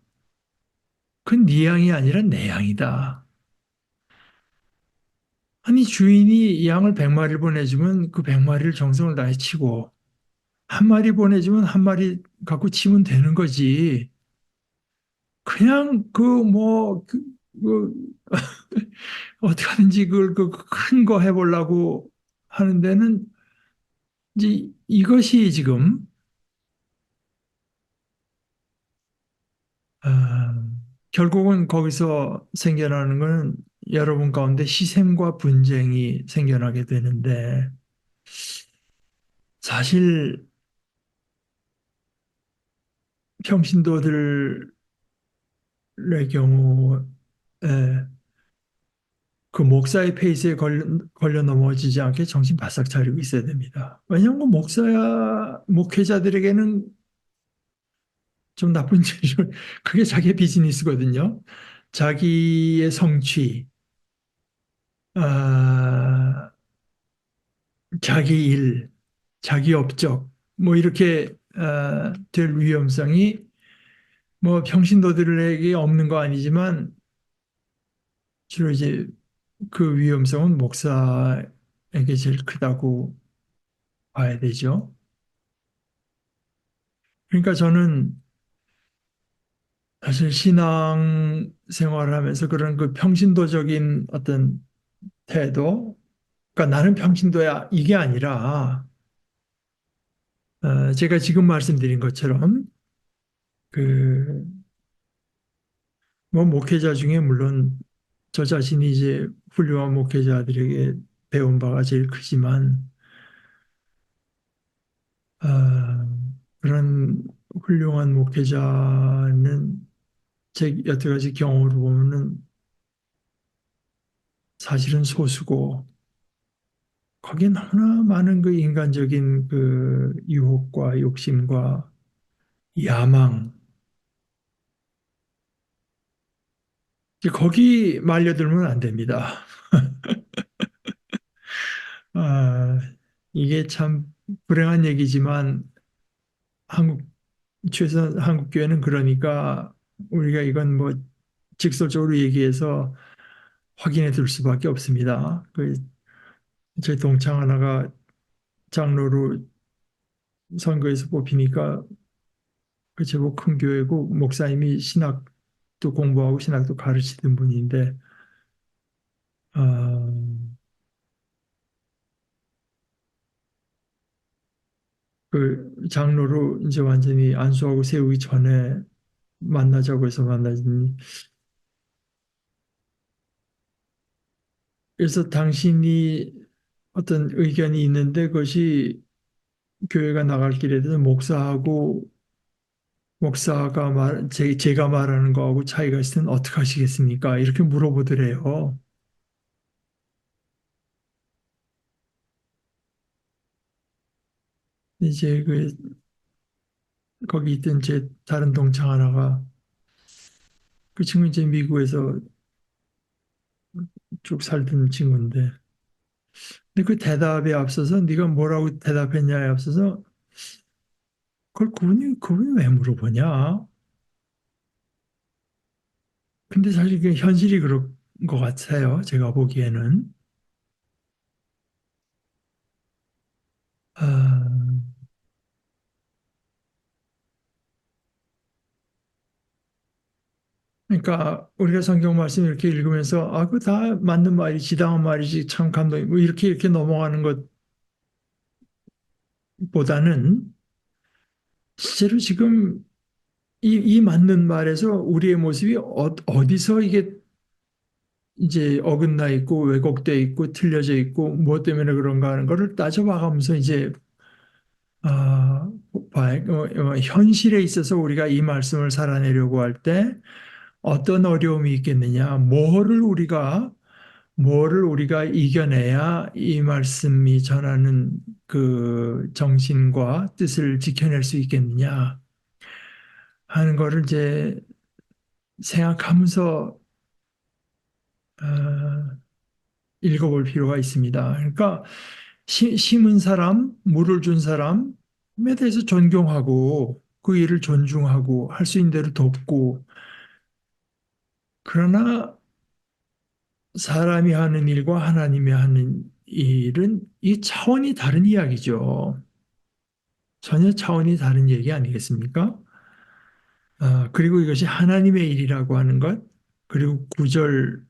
그 네 양이 아니라 내 양이다. 아니 주인이 양을 100마리를 보내주면 그 100마리를 정성을 다해 치고 한 마리 보내주면 한 마리 갖고 치면 되는 거지. 그냥 그 어떻게 하든지 그걸 그 큰 거 해보려고 하는 데는 이제 이것이 지금 아, 결국은 거기서 생겨나는 것은 여러분 가운데 희생과 분쟁이 생겨나게 되는데 사실 평신도들의 경우에 그 목사의 페이스에 걸려 넘어지지 않게 정신 바싹 차리고 있어야 됩니다. 왜냐하면 목회자들에게는 좀 나쁜 짓을, 그게 자기의 비즈니스거든요. 자기의 성취, 아, 자기 일, 자기 업적, 뭐 이렇게 될 위험성이 뭐 평신도들에게 없는 거 아니지만 주로 이제 그 위험성은 목사에게 제일 크다고 봐야 되죠. 그러니까 저는 사실 신앙 생활을 하면서 그런 그 평신도적인 어떤 태도, 그러니까 나는 평신도야 이게 아니라 제가 지금 말씀드린 것처럼 그 뭐 목회자 중에 물론 저 자신이 이제 훌륭한 목회자들에게 배운 바가 제일 크지만 어, 그런 훌륭한 목회자는 제 여태까지 경험으로 보면은 사실은 소수고 거기에 너무나 많은 그 인간적인 그 유혹과 욕심과 야망 거기 말려들면 안 됩니다. 아, 이게 참 불행한 얘기지만 한국 최소한 한국 교회는 그러니까 우리가 이건 뭐 직설적으로 얘기해서 확인해 둘 수밖에 없습니다. 제 동창 하나가 장로로 선거에서 뽑히니까 그 제법 큰 교회고 목사님이 신학도 공부하고 신학도 가르치던 분인데 아, 그 장로로 이제 완전히 안수하고 세우기 전에 만나자고 해서 만나니 그래서 당신이 어떤 의견이 있는데 그것이 교회가 나갈 길에 대해서 목사가 제가 말하는 거하고 차이가 있으면 어떻게 하시겠습니까? 이렇게 물어보더래요. 이제 거기 있던 제 다른 동창 하나가 그 친구 이제 미국에서 쭉 살던 친구인데 근데 그 대답에 앞서서 네가 뭐라고 대답했냐에 앞서서 그걸 그분이 왜 물어보냐? 근데 사실 그 현실이 그런 것 같아요. 제가 보기에는. 아, 그러니까 우리가 성경 말씀 이렇게 읽으면서 그거 다 맞는 말이지, 지당한 말이지, 참 감동이 뭐 이렇게 넘어가는 것보다는 실제로 지금 이 맞는 말에서 우리의 모습이 어디서 이게 이제 어긋나 있고 왜곡돼 있고 틀려져 있고 무엇 때문에 그런가 하는 거를 따져봐가면서 이제 현실에 있어서 우리가 이 말씀을 살아내려고 할 때 어떤 어려움이 있겠느냐? 뭐를 우리가 이겨내야 이 말씀이 전하는 그 정신과 뜻을 지켜낼 수 있겠느냐 하는 거를 이제 생각하면서 어, 읽어볼 필요가 있습니다. 그러니까 심은 사람, 물을 준 사람에 대해서 존경하고 그 일을 존중하고 할 수 있는 대로 돕고 그러나 사람이 하는 일과 하나님이 하는 일은 이 차원이 다른 이야기죠. 전혀 차원이 다른 얘기 아니겠습니까? 그리고 이것이 하나님의 일이라고 하는 것, 그리고 구절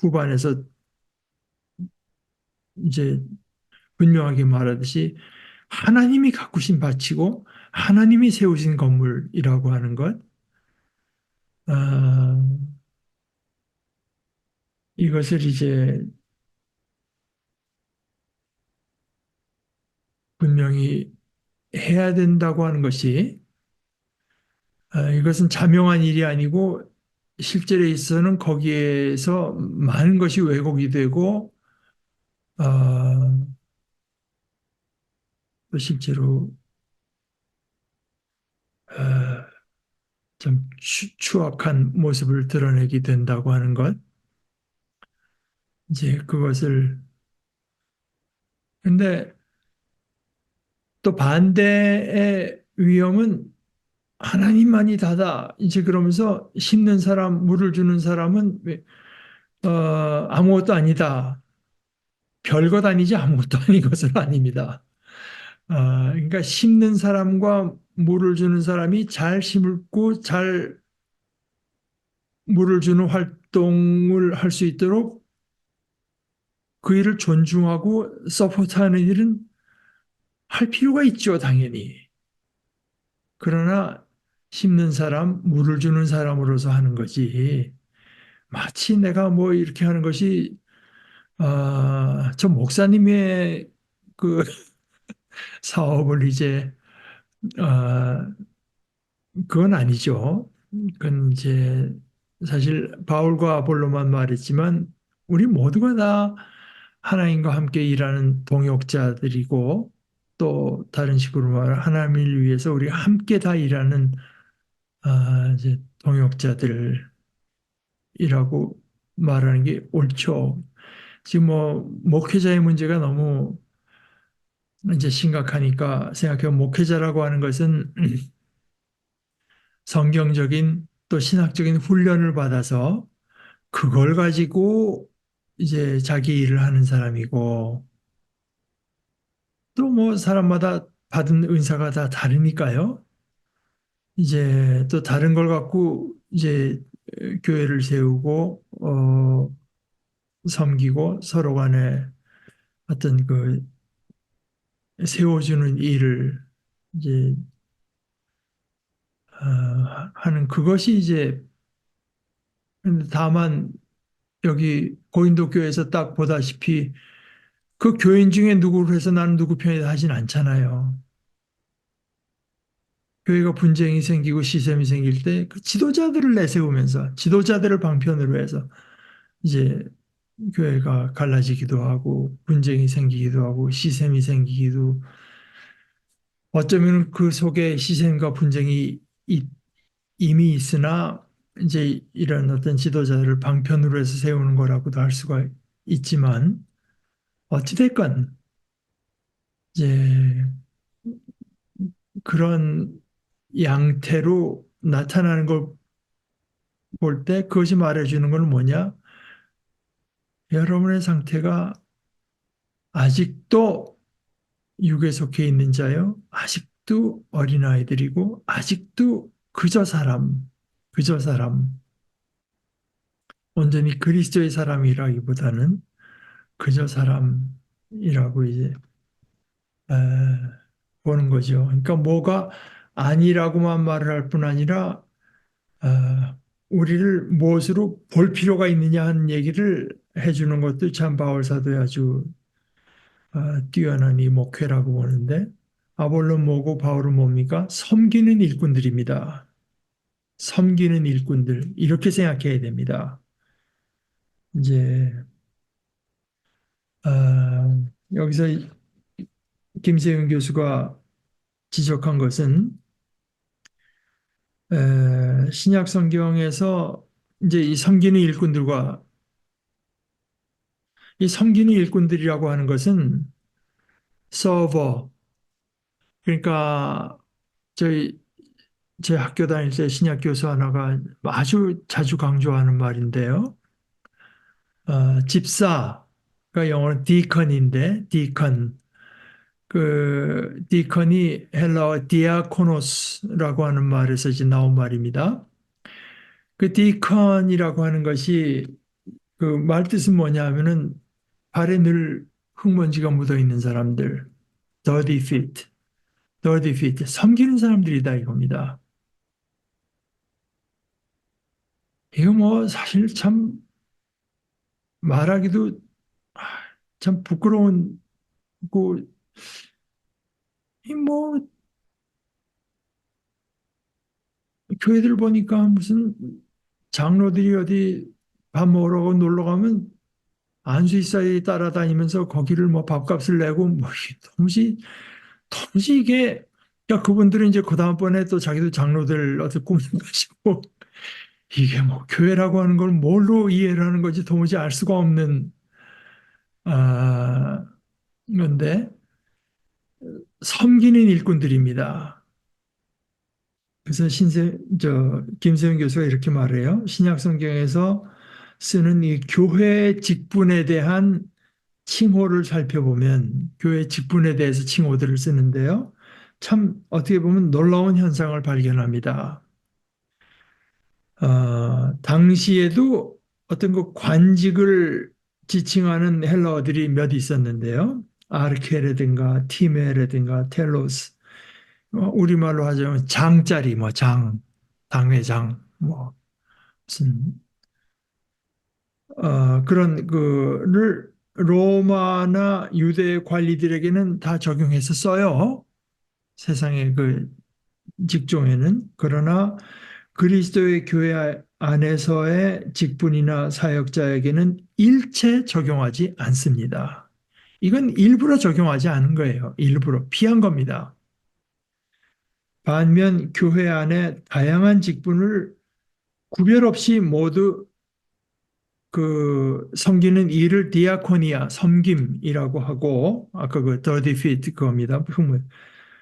후반에서 이제 분명하게 말하듯이 하나님이 가꾸신 밭이고 하나님이 세우신 건물이라고 하는 것, 아, 이것을 이제 분명히 해야 된다고 하는 것이 이것은 자명한 일이 아니고 실제로 있어서는 거기에서 많은 것이 왜곡이 되고 어, 또 실제로 어, 좀 추악한 모습을 드러내게 된다고 하는 것. 이제 그것을 근데 또 반대의 위험은 하나님만이 다다. 이제 그러면서 심는 사람, 물을 주는 사람은 아무것도 아니다. 별것 아니지 아무것도 아닌 것은 아닙니다. 그러니까 심는 사람과 물을 주는 사람이 잘 심고 잘 물을 주는 활동을 할 수 있도록 그 일을 존중하고 서포트하는 일은 할 필요가 있죠, 당연히. 그러나 심는 사람, 물을 주는 사람으로서 하는 거지. 마치 내가 뭐 이렇게 하는 것이 저 목사님의 그 사업을 이제 아, 그건 아니죠. 그건 이제 사실 바울과 아볼로만 말했지만 우리 모두가 다 하나님과 함께 일하는 동역자들이고 또 다른 식으로 말하면 하나님을 위해서 우리 함께 다 일하는 이제 동역자들이라고 말하는 게 옳죠. 지금 뭐 목회자의 문제가 너무 이제 심각하니까 생각해 목회자라고 하는 것은 성경적인 또 신학적인 훈련을 받아서 그걸 가지고 이제 자기 일을 하는 사람이고 또 뭐 사람마다 받은 은사가 다 다르니까요. 이제 또 다른 걸 갖고 이제 교회를 세우고 섬기고 서로 간에 어떤 그 세워주는 일을 이제 하는 그것이 이제 다만 여기 고린도 교회에서 딱 보다시피 그 교인 중에 누구를 해서 나는 누구 편이다 하진 않잖아요. 교회가 분쟁이 생기고 시샘이 생길 때 그 지도자들을 내세우면서 지도자들을 방편으로 해서 이제 교회가 갈라지기도 하고 분쟁이 생기기도 하고 시샘이 생기기도 어쩌면 그 속에 시샘과 분쟁이 이미 있으나 이제 이런 어떤 지도자들을 방편으로 해서 세우는 거라고도 할 수가 있지만 어찌됐건 이제 그런 양태로 나타나는 걸 볼 때 그것이 말해주는 건 뭐냐? 여러분의 상태가 아직도 육에 속해 있는 자요. 아직도 어린아이들이고 아직도 그저 사람, 온전히 그리스도의 사람이라기보다는 그저 사람이라고 이제 에, 보는 거죠. 그러니까 뭐가 아니라고만 말을 할 뿐 아니라 우리를 무엇으로 볼 필요가 있느냐 하는 얘기를 해주는 것도 참 바울 사도의 아주 뛰어난 이 목회라고 보는데 아볼론 뭐고 바울은 뭡니까? 섬기는 일꾼들입니다. 섬기는 일꾼들 이렇게 생각해야 됩니다. 이제 여기서 김세윤 교수가 지적한 것은 신약 성경에서 이제 이 섬기는 일꾼들과 이 섬기는 일꾼들이라고 하는 것은 서버 그러니까 저희 제 학교 다닐 때 신약 교수 하나가 아주 자주 강조하는 말인데요. 집사가 영어로 디컨인데 디컨 그 디컨이 헬라어 디아코노스라고 하는 말에서 이제 나온 말입니다. 그 디컨이라고 하는 것이 그 말 뜻은 뭐냐면은 발에 늘 흙먼지가 묻어 있는 사람들, dirty feet, dirty feet, 섬기는 사람들이다 이겁니다. 이거 뭐 사실 참 말하기도 참 부끄러운 고 뭐 교회들 보니까 무슨 장로들이 어디 밥 먹으러 놀러 가면 안수이사에 따라다니면서 거기를 뭐 밥값을 내고 뭐 도무지 이게 야 그분들은 이제 그 다음번에 또 자기도 장로들 어떻게 꾸미는 것이고 이게 뭐 교회라고 하는 걸 뭘로 이해를 하는 건지 도무지 알 수가 없는 아 건데 섬기는 일꾼들입니다. 그래서 김세윤 교수가 이렇게 말해요. 신약 성경에서 쓰는 이 교회 직분에 대한 칭호를 살펴보면 교회 직분에 대해서 칭호들을 쓰는데요. 참 어떻게 보면 놀라운 현상을 발견합니다. 당시에도 어떤 그 관직을 지칭하는 헬라어들이 몇 있었는데요. 아르케라든가 티메라든가 텔로스, 우리말로 하자면 장자리, 뭐 당회장, 뭐 무슨 그런 그를 로마나 유대 관리들에게는 다 적용해서 써요. 세상의 그 직종에는. 그러나 그리스도의 교회 안에서의 직분이나 사역자에게는 일체 적용하지 않습니다. 이건 일부러 적용하지 않은 거예요. 일부러 피한 겁니다. 반면 교회 안에 다양한 직분을 구별 없이 모두 그 섬기는 일을 디아코니아, 섬김이라고 하고 아까 그 더디 피트 그겁니다.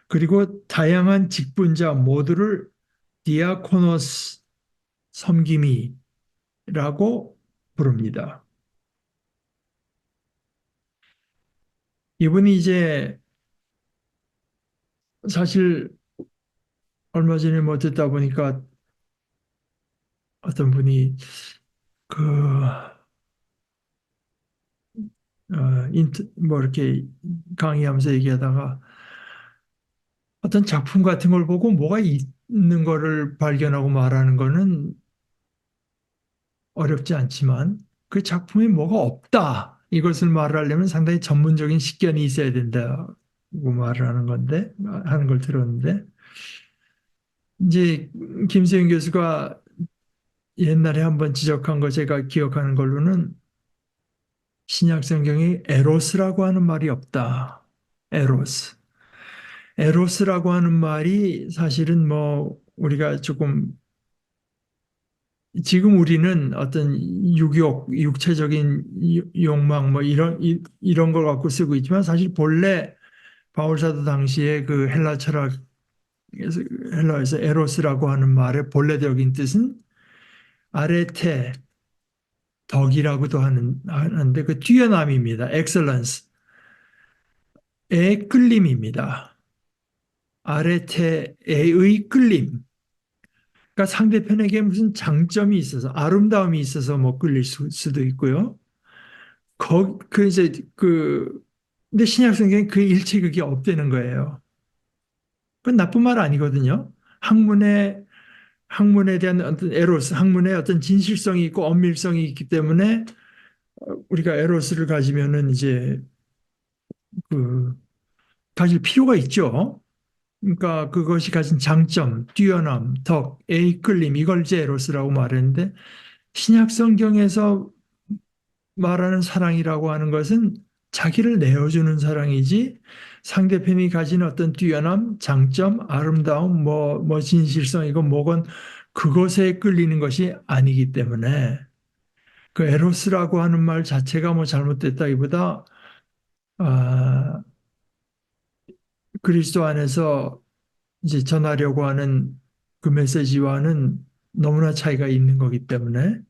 그리고 다양한 직분자 모두를 디아코노스 섬김이라고 부릅니다. 이분이 이제 사실 얼마 전에 뭐 듣다 보니까 어떤 분이 그 뭐 이렇게 강의하면서 얘기하다가 어떤 작품 같은 걸 보고 뭐가 있는 거를 발견하고 말하는 거는 어렵지 않지만 그 작품에 뭐가 없다. 이것을 말하려면 상당히 전문적인 식견이 있어야 된다고 말을 하는 건데, 하는 걸 들었는데, 이제 김세윤 교수가 옛날에 한번 지적한 거 제가 기억하는 걸로는 신약 성경에 에로스라고 하는 말이 없다. 에로스. 에로스라고 하는 말이 사실은 뭐 우리가 조금 지금 우리는 어떤 육체적인 욕망 뭐 이런 걸 갖고 쓰고 있지만 사실 본래 바울 사도 당시에 그 헬라 철학에서 헬라에서 에로스라고 하는 말의 본래적인 뜻은 아레테 덕이라고도 하는데 그 뛰어남입니다. 엑셀런스의 끌림입니다. 아레테의 끌림. 그러니까 상대편에게 무슨 장점이 있어서 아름다움이 있어서 뭐 끌릴 수도 있고요. 그 이제 근데 신약 성경에 그 일체 그게 없다는 거예요. 그건 나쁜 말 아니거든요. 학문에 대한 어떤 에로스, 학문에 어떤 진실성이 있고 엄밀성이 있기 때문에 우리가 에로스를 가지면은 이제 그 가질 필요가 있죠. 그러니까 그것이 가진 장점, 뛰어남, 덕, 이끌림, 이걸 이제 에로스라고 말했는데 신약 성경에서 말하는 사랑이라고 하는 것은 자기를 내어주는 사랑이지 상대편이 가진 어떤 뛰어남, 장점, 아름다움, 뭐 진실성 이건 뭐건 그것에 끌리는 것이 아니기 때문에 그 에로스라고 하는 말 자체가 뭐 잘못됐다기보다 아, 그리스도 안에서 이제 전하려고 하는 그 메시지와는 너무나 차이가 있는 거기 때문에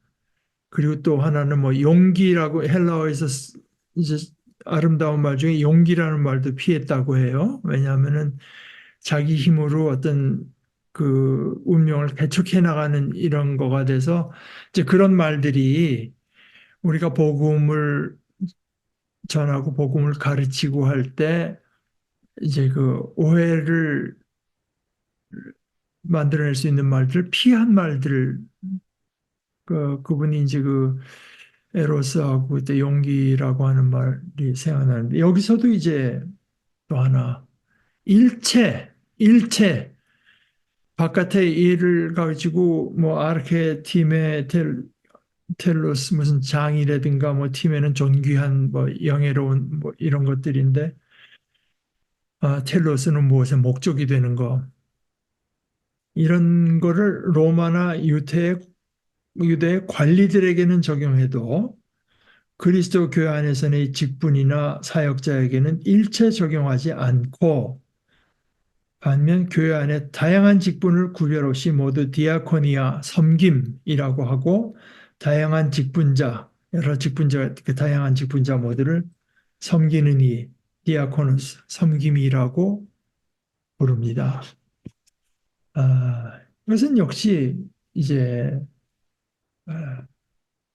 그리고 또 하나는 뭐 용기라고 헬라어에서 이제 아름다운 말 중에 용기라는 말도 피했다고 해요. 왜냐하면은 자기 힘으로 어떤 그 운명을 개척해 나가는 이런 거가 돼서 이제 그런 말들이 우리가 복음을 전하고 복음을 가르치고 할 때 이제 그 오해를 만들어낼 수 있는 말들, 피한 말들, 그분이 이제 그 에로스하고 또 용기라고 하는 말이 생각나는데 여기서도 이제 또 하나 일체 바깥의 일을 가지고 뭐 아르케 팀의 텔로스 무슨 장이라든가 뭐 팀에는 존귀한 뭐 영예로운 뭐 이런 것들인데 텔로스는 무엇의 목적이 되는 거 이런 거를 로마나 유대의 관리들에게는 적용해도 그리스도 교회 안에서의 직분이나 사역자에게는 일체 적용하지 않고 반면 교회 안에 다양한 직분을 구별 없이 모두 디아코니아, 섬김이라고 하고 다양한 직분자, 여러 직분자, 그 다양한 직분자 모두를 섬기는 이, 디아코노스, 섬김이라고 부릅니다. 이것은 역시 이제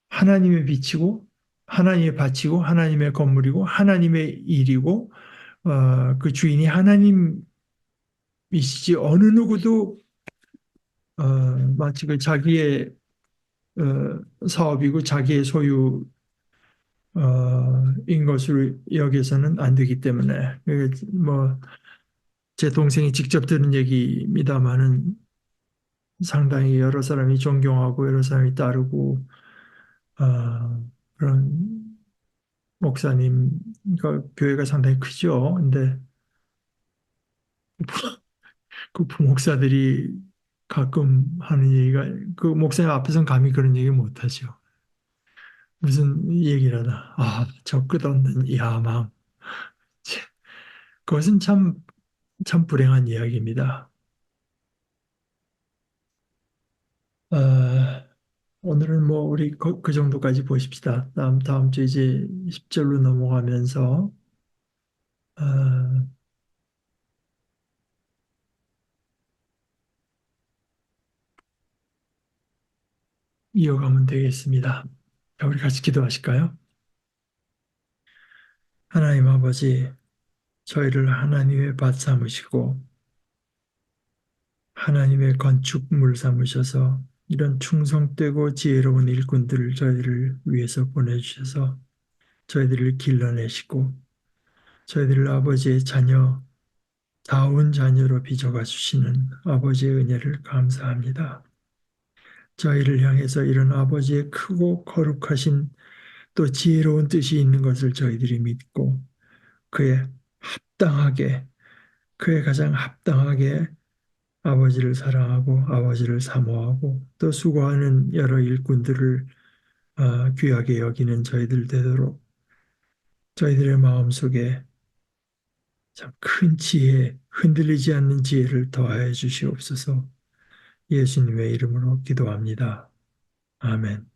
하나님의 빛이고 하나님의 밭이고 하나님의 건물이고 하나님의 일이고 그 주인이 하나님이시지 어느 누구도 마치 그 자기의 사업이고 자기의 소유인 것으로 여겨서는 안 되기 때문에 뭐 제 동생이 직접 들은 얘기입니다만은 상당히 여러 사람이 존경하고 여러 사람이 따르고 그런 목사님 그 교회가 상당히 크죠. 근데 그 부목사들이 가끔 하는 얘기가 그 목사님 앞에서는 감히 그런 얘기 못 하죠. 무슨 얘기를 하나. 저 끝없는 야망. 그것은 참 불행한 이야기입니다. 어, 오늘은 뭐 우리 그 정도까지 보십시다. 다음 주 이제 10절로 넘어가면서 어, 이어가면 되겠습니다. 자, 우리 같이 기도하실까요? 하나님 아버지, 저희를 하나님의 밭 삼으시고 하나님의 건축물 삼으셔서 이런 충성되고 지혜로운 일꾼들을 저희를 위해서 보내주셔서 저희들을 길러내시고 저희들을 아버지의 자녀, 다운 자녀로 빚어가 주시는 아버지의 은혜를 감사합니다. 저희를 향해서 이런 아버지의 크고 거룩하신 또 지혜로운 뜻이 있는 것을 저희들이 믿고 그에 합당하게, 그에 가장 합당하게 아버지를 사랑하고 아버지를 사모하고 또 수고하는 여러 일꾼들을 귀하게 여기는 저희들 되도록 저희들의 마음속에 참 큰 지혜, 흔들리지 않는 지혜를 더하여 주시옵소서. 예수님의 이름으로 기도합니다. 아멘.